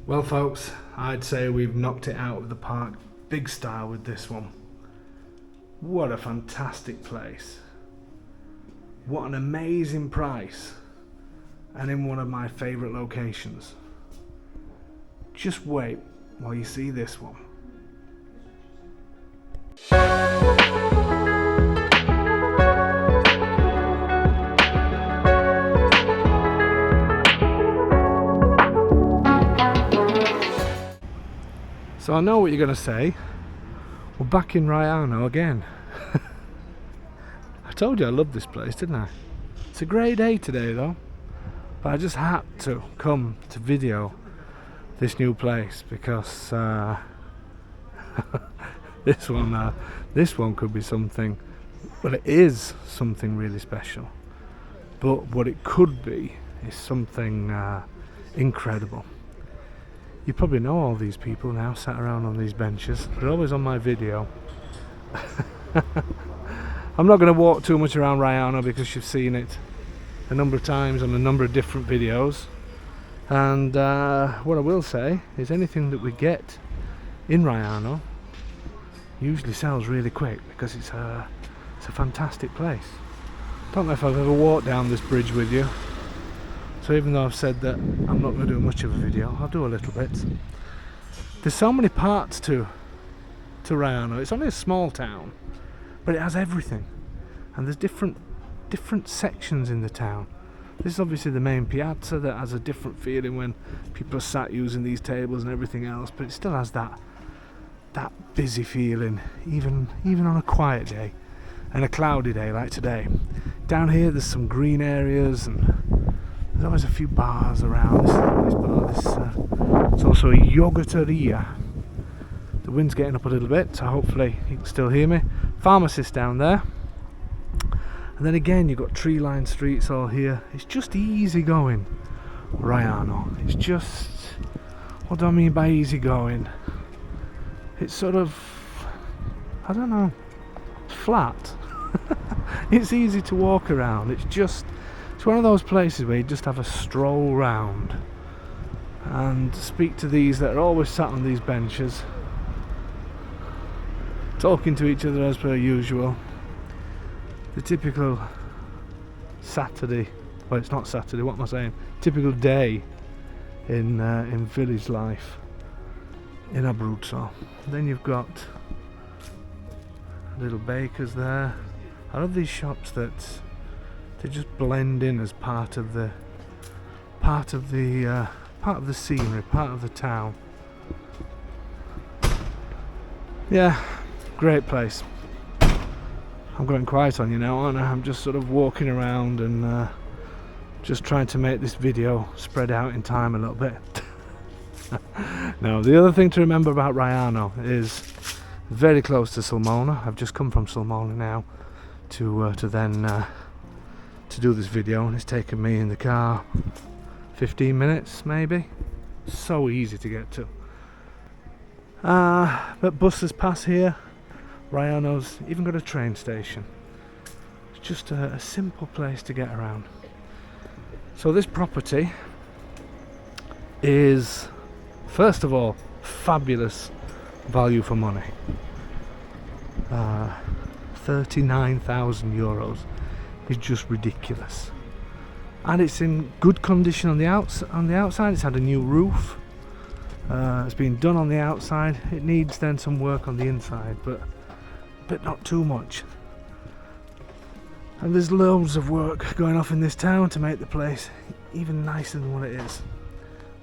Well folks, I'd say we've knocked it out of the park big style with this one. What a fantastic place. What an amazing price, and in one of my favourite locations. Just wait while you see this one. So I know what you're going to say. We're back in Raiano again. I told you I love this place, didn't I? It's a great day today though. But I just had to come to video this new place because this one could be something. Well, it is something really special. But what it could be is something incredible. You probably know all these people now sat around on these benches. They're always on my video. I'm not going to walk too much around Riano because you've seen it a number of times on a number of different videos. And what I will say is anything that we get in Riano usually sells really quick because it's a fantastic place. Don't know if I've ever walked down this bridge with you. So even though I've said that I'm not going to do much of a video, I'll do a little bit. There's so many parts to Riano. It's only a small town, but it has everything. And there's different sections in the town. This is obviously the main piazza that has a different feeling when people are sat using these tables and everything else, but it still has that busy feeling, even on a quiet day and a cloudy day like today. Down here there's some green areas and there's always a few bars around. This is a nice bar. It's also a yogurteria. The wind's getting up a little bit, so hopefully you can still hear me. Pharmacist down there. And then again you've got tree-lined streets all here. It's just easy going, Raiano. It's just, what do I mean by easy going? It's sort of, I don't know, flat. It's easy to walk around. It's one of those places where you just have a stroll round and speak to these that are always sat on these benches, talking to each other as per usual. The typical Saturday, well it's not Saturday, what am I saying? Typical day in village life in Abruzzo. And then you've got little bakers there. I love these shops that they just blend in as part of the scenery, part of the town. Yeah, great place. I'm going quiet on you now, aren't I? I'm just sort of walking around and just trying to make this video spread out in time a little bit. Now, the other thing to remember about Raiano is very close to Sulmona. I've just come from Sulmona now to do this video, and it's taken me in the car 15 minutes maybe. So easy to get to. But buses pass here. Raiano's even got a train station. It's just a simple place to get around. So this property is, first of all, fabulous value for money. 39,000 euros is just ridiculous, and it's in good condition on the outside. It's had a new roof. It's been done on the outside. It needs then some work on the inside, but not too much. And there's loads of work going off in this town to make the place even nicer than what it is.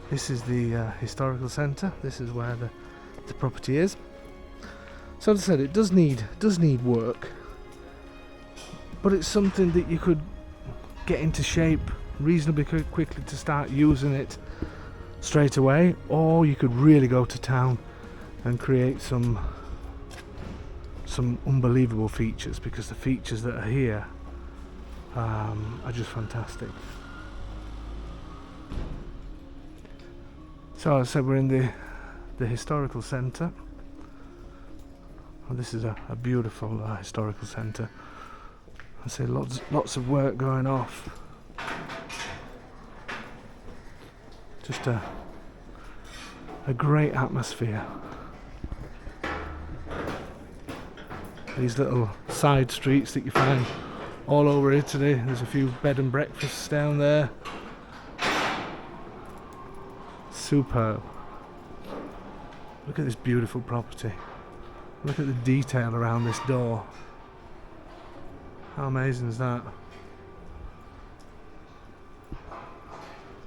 This is the historical centre. This is where the property is. So as I said, it does need work, but it's something that you could get into shape reasonably quickly to start using it straight away, or you could really go to town and create some unbelievable features, because the features that are here are just fantastic. So as I said, we're in the historical centre. Well, this is a beautiful historical centre. I say lots of work going off. Just a great atmosphere. These little side streets that you find all over Italy. There's a few bed and breakfasts down there. Superb. Look at this beautiful property. Look at the detail around this door. How amazing is that?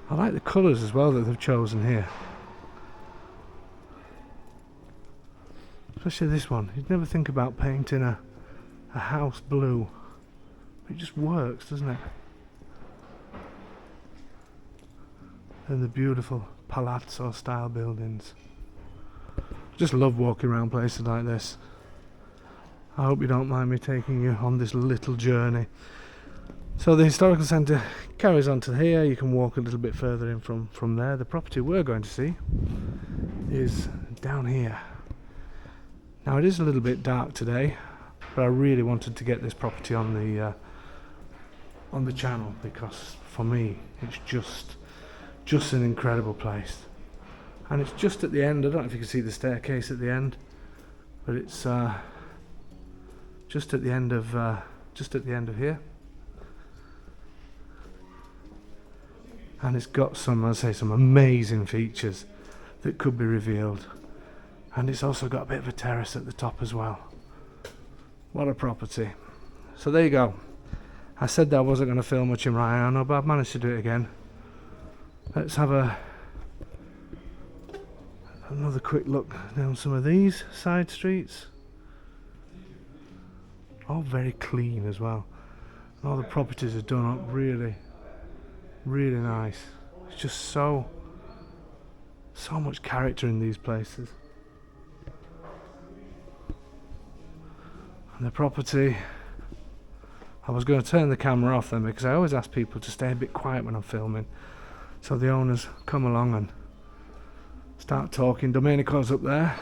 I like the colours as well that they've chosen here. Especially this one. You'd never think about painting a house blue. It just works, doesn't it? And the beautiful palazzo style buildings. Just love walking around places like this. I hope you don't mind me taking you on this little journey. So the historical centre carries on to here. You can walk a little bit further in from there. The property we're going to see is down here. Now it is a little bit dark today, but I really wanted to get this property on the channel because for me it's just an incredible place. And it's just at the end. I don't know if you can see the staircase at the end, but it's just at the end of here. And it's got some amazing features that could be revealed. And it's also got a bit of a terrace at the top as well. What a property. So there you go. I said that I wasn't going to film much in Riano, but I've managed to do it again. Let's have another quick look down some of these side streets. All very clean as well. All the properties are done up really nice. It's just so much character in these places. And the property, I was going to turn the camera off then because I always ask people to stay a bit quiet when I'm filming, so the owners come along and start talking. Domenico's up there.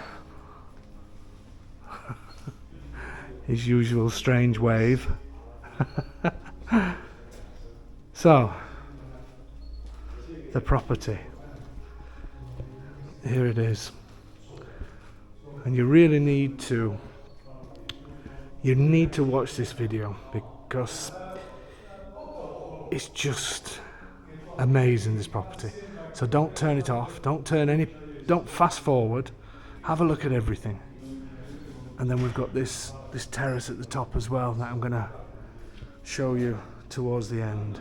His usual strange wave. So the property, here it is. And you really need to watch this video because it's just amazing, this property. So don't turn it off, don't fast forward, have a look at everything. And then we've got this terrace at the top as well that I'm going to show you towards the end.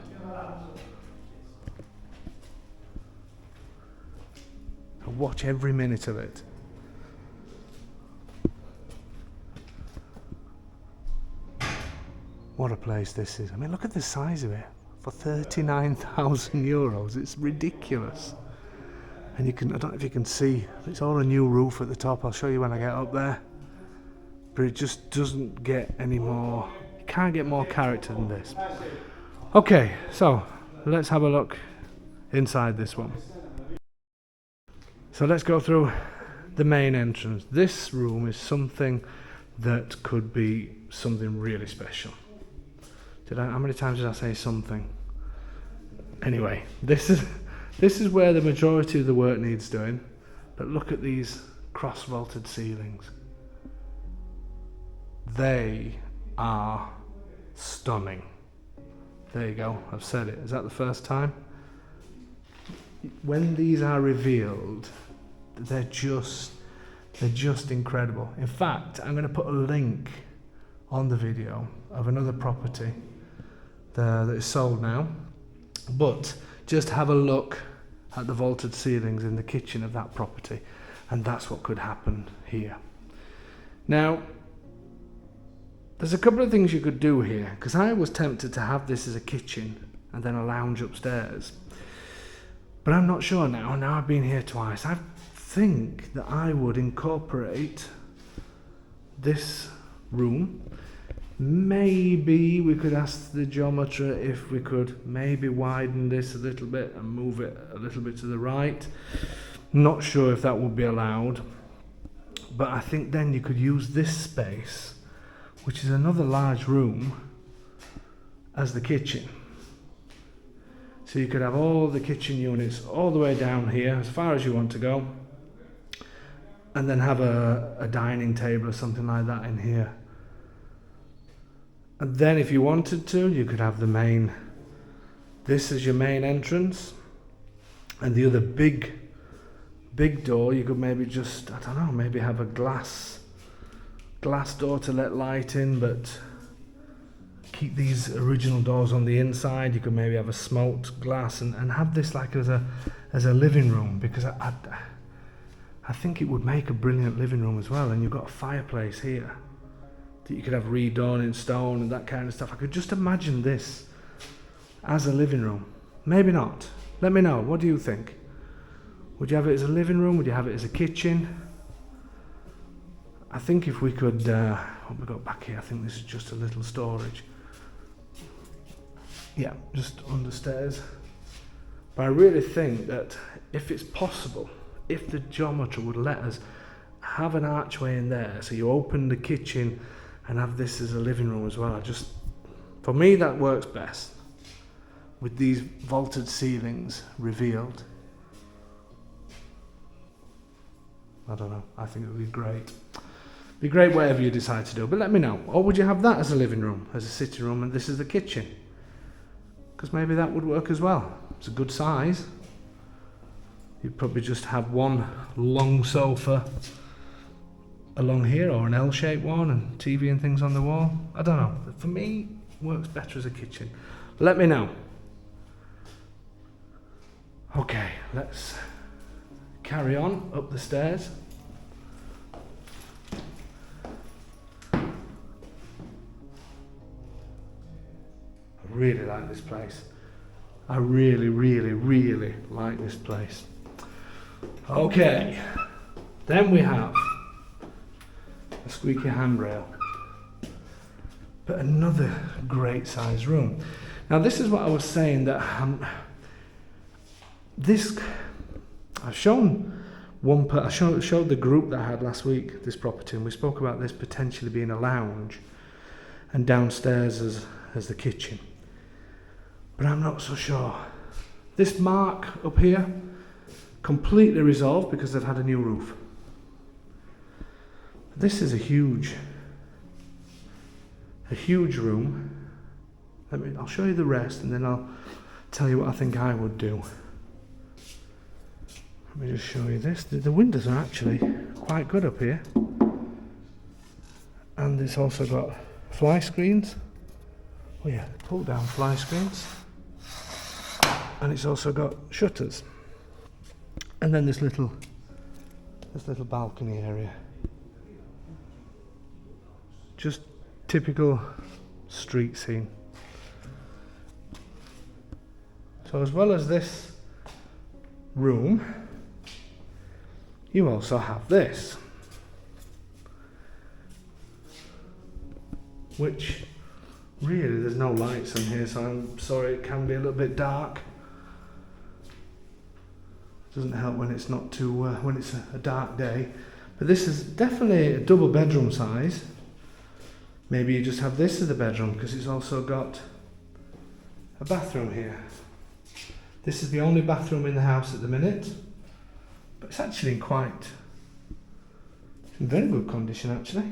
And watch every minute of it. What a place this is. I mean, look at the size of it. For 39,000 euros, it's ridiculous. And I don't know if you can see, it's all a new roof at the top. I'll show you when I get up there. But it just doesn't get any more, you can't get more character than this. Okay, so let's have a look inside this one. So let's go through the main entrance. This room is something that could be something really special. How many times did I say something? Anyway, this is where the majority of the work needs doing. But look at these cross-vaulted ceilings. They are stunning. There you go, I've said it. Is that the first time? When these are revealed, they're just incredible. In fact, I'm going to put a link on the video of another property that is sold now, but just have a look at the vaulted ceilings in the kitchen of that property, and that's what could happen here. Now, there's a couple of things you could do here, because I was tempted to have this as a kitchen and then a lounge upstairs, but I'm not sure now I've been here twice. I think that I would incorporate this room. Maybe we could ask the geometer if we could maybe widen this a little bit and move it a little bit to the right. Not sure if that would be allowed, but I think then you could use this space, which is another large room, as the kitchen. So you could have all the kitchen units all the way down here, as far as you want to go, and then have a dining table or something like that in here. And then if you wanted to, you could have the main, this is your main entrance, and the other big door, you could maybe just, I don't know, maybe have a glass door to let light in, but keep these original doors on the inside. You could maybe have a smoked glass and have this like as a living room, because I think it would make a brilliant living room as well. And you've got a fireplace here that you could have redone in stone and that kind of stuff. I could just imagine this as a living room. Maybe not. Let me know. What do you think? Would you have it as a living room? Would you have it as a kitchen? I think if we could, what we got back here, I think this is just a little storage. Yeah, just under stairs. But I really think that if it's possible, if the geometry would let us have an archway in there, so you open the kitchen and have this as a living room as well. For me, that works best. With these vaulted ceilings revealed. I don't know, I think it would be great. Be great whatever you decide to do, but let me know. Or would you have that as a living room, as a sitting room, and this is the kitchen? Because maybe that would work as well. It's a good size. You'd probably just have one long sofa along here, or an L-shaped one, and TV and things on the wall. I don't know. For me, it works better as a kitchen. Let me know. Okay, let's carry on up the stairs. I really like this place. I really, really, really like this place. Okay, then we have a squeaky handrail, but another great size room. Now this is what I was saying, that I've shown I showed the group that I had last week this property, and we spoke about this potentially being a lounge and downstairs as the kitchen, but I'm not so sure. This mark up here completely resolved because they've had a new roof. This is a huge room. I'll show you the rest and then I'll tell you what I think I would do. Let me just show you this. The windows are actually quite good up here. And it's also got fly screens. Oh yeah, pull down fly screens. And it's also got shutters. And then this little balcony area. Just typical street scene. So as well as this room, you also have this, which really there's no lights in here, so I'm sorry it can be a little bit dark. Doesn't help when it's not too when it's a dark day. But this is definitely a double bedroom size. Maybe you just have this as a bedroom because it's also got a bathroom here. This is the only bathroom in the house at the minute, but it's actually in very good condition actually.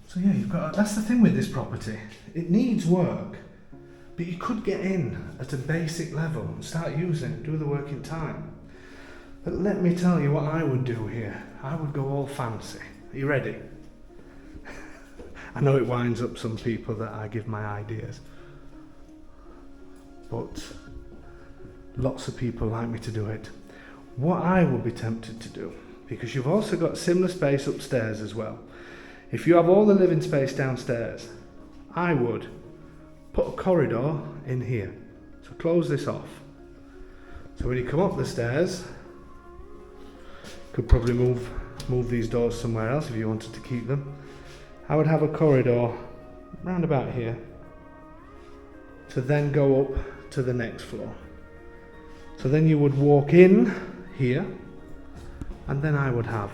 So yeah, that's the thing with this property. It needs work, but you could get in at a basic level and start using it, do the work in time. But let me tell you what I would do here. I would go all fancy. Are you ready? I know it winds up some people that I give my ideas, but lots of people like me to do it. What I would be tempted to do, because you've also got similar space upstairs as well. If you have all the living space downstairs, I would put a corridor in here. So close this off. So when you come up the stairs, could probably move these doors somewhere else if you wanted to keep them. I would have a corridor round about here to then go up to the next floor. So then you would walk in here, and then I would have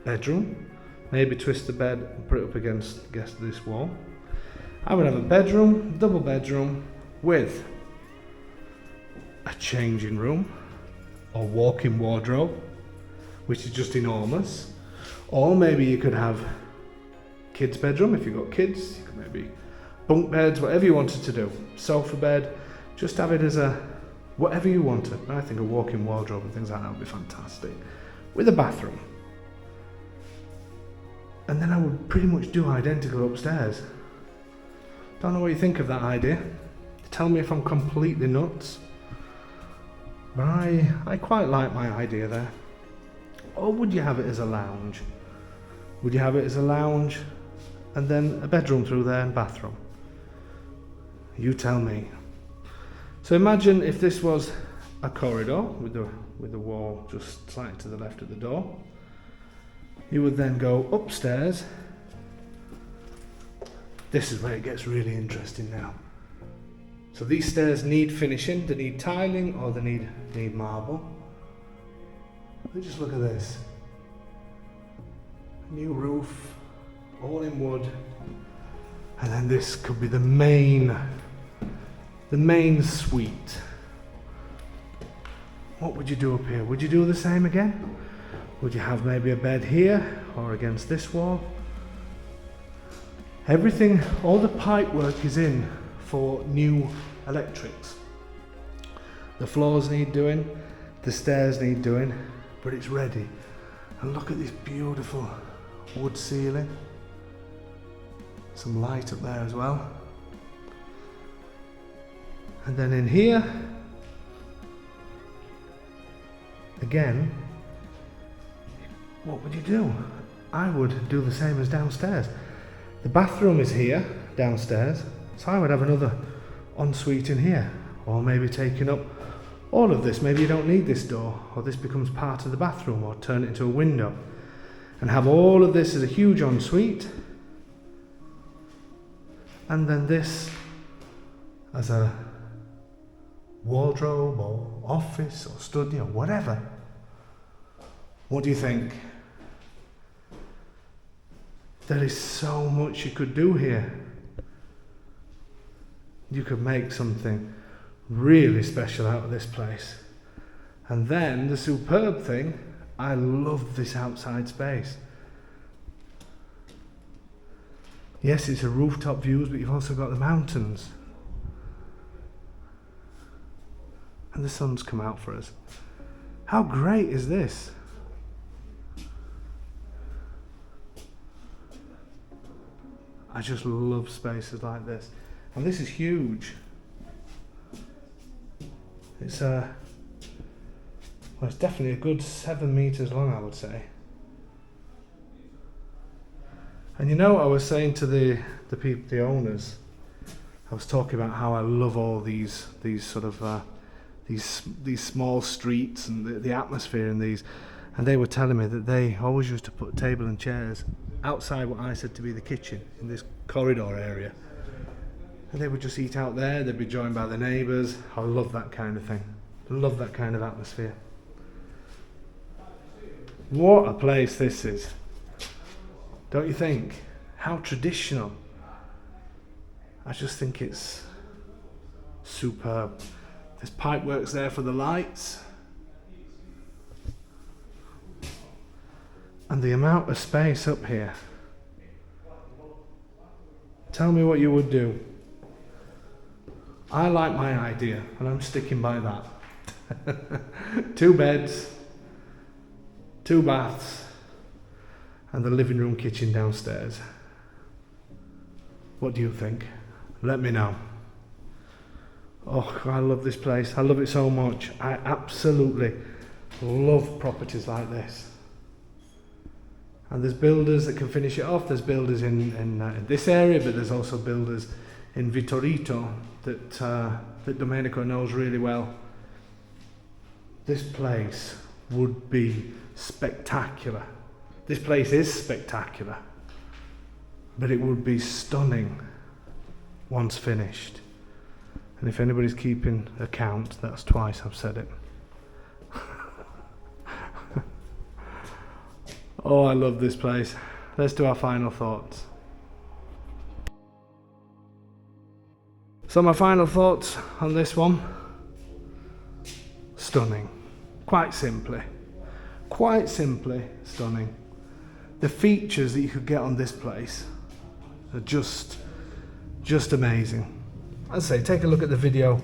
bedroom, maybe twist the bed and put it up against this wall. I would have a bedroom, double bedroom, with a changing room or walk-in wardrobe, which is just enormous. Or maybe you could have kids' bedroom if you've got kids. You could maybe bunk beds, whatever you wanted to do. Sofa bed, just have it as a whatever you wanted. I think a walk-in wardrobe and things like that would be fantastic. With a bathroom. And then I would pretty much do identical upstairs. Don't know what you think of that idea. Tell me if I'm completely nuts. But I quite like my idea there. Or would you have it as a lounge? Would you have it as a lounge and then a bedroom through there and bathroom? You tell me. So imagine if this was a corridor with the wall just slightly to the left of the door. You would then go upstairs. This is where it gets really interesting now. So these stairs need finishing, they need tiling or they need marble. But just look at this. New roof, all in wood. And then this could be the main suite. What would you do up here? Would you do the same again? Would you have maybe a bed here or against this wall? Everything, all the pipe work is in for new electrics. The floors need doing, the stairs need doing, but it's ready. And look at this beautiful wood ceiling. Some light up there as well. And then in here, again, what would you do? I would do the same as downstairs. The bathroom is here, downstairs, so I would have another ensuite in here, or maybe taking up all of this. Maybe you don't need this door, or this becomes part of the bathroom, or turn it into a window, and have all of this as a huge ensuite, and then this as a wardrobe, or office, or study, or whatever. What do you think? There is so much you could do here. You could make something really special out of this place. And then the superb thing, I love this outside space. Yes, it's a rooftop views, but you've also got the mountains. And the sun's come out for us. How great is this? I just love spaces like this. And this is huge. It's well, it's definitely a good 7 meters long, I would say. And you know, I was saying to the people, the owners, I was talking about how I love all these sort of these small streets and the atmosphere in these, and they were telling me that they always used to put a table and chairs outside what I said to be the kitchen in this corridor area, and they would just eat out there. They'd be joined by the neighbours. I love that kind of thing. Love that kind of atmosphere. What a place this is, don't you think? How traditional. I just think it's superb. There's pipeworks there for the lights. And the amount of space up here. Tell me what you would do. I like my idea, and I'm sticking by that. 2 beds, 2 baths, and the living room kitchen downstairs. What do you think? Let me know. Oh, I love this place. I love it so much. I absolutely love properties like this. And there's builders that can finish it off. There's builders in this area, but there's also builders in Vitorito that Domenico knows really well. This place would be spectacular. This place is spectacular, but it would be stunning once finished. And if anybody's keeping account, that's twice I've said it. Oh, I love this place. Let's do our final thoughts. So my final thoughts on this one. stunning. Quite simply stunning. The features that you could get on this place are just amazing. As I say, take a look at the video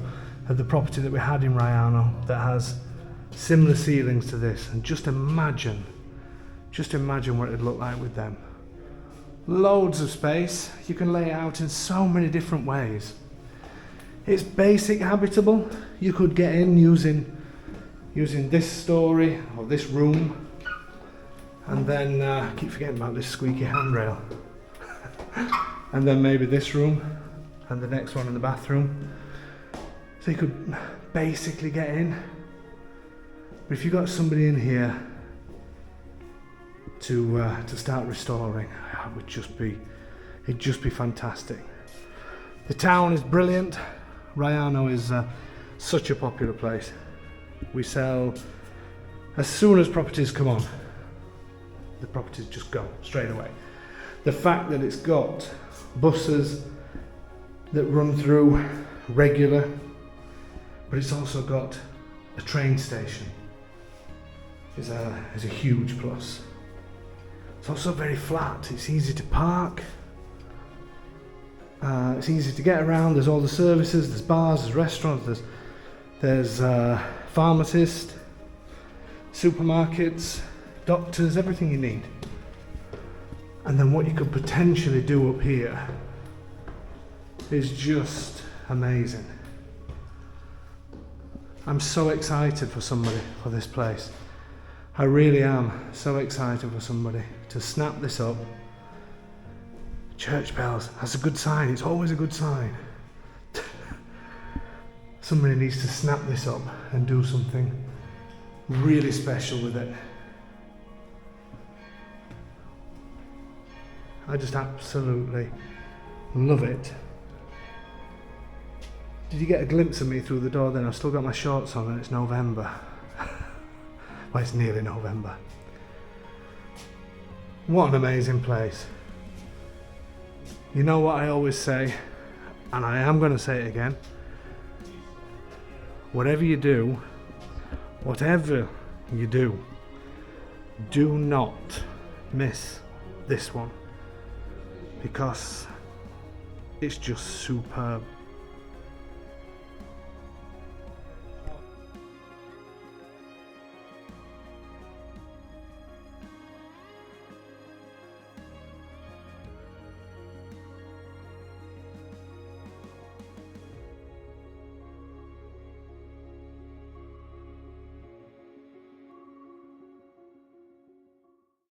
of the property that we had in Riano that has similar ceilings to this, and just imagine what it'd look like with them. Loads of space. You can lay it out in so many different ways. It's basic habitable. You could get in using this story or this room, and then I keep forgetting about this squeaky handrail. And then maybe this room and the next one in the bathroom. So you could basically get in. But if you got somebody in here to start restoring, it'd just be fantastic. The town is brilliant. Raiano is such a popular place. We sell as soon as properties come on. The properties just go straight away. The fact that it's got buses that run through regular, but it's also got a train station is a huge plus. It's also very flat. It's easy to park. It's easy to get around. There's all the services. There's bars. There's restaurants. There's pharmacists, supermarkets, doctors. Everything you need. And then what you could potentially do up here is just amazing. I'm so excited for this place. I really am so excited for somebody to snap this up. Church bells, that's a good sign. It's always a good sign. Somebody needs to snap this up and do something really special with it. I just absolutely love it. Did you get a glimpse of me through the door then? I've still got my shorts on and it's November. Well, it's nearly November. What an amazing place. You know what I always say, and I am going to say it again. Whatever you do, do not miss this one, because it's just superb.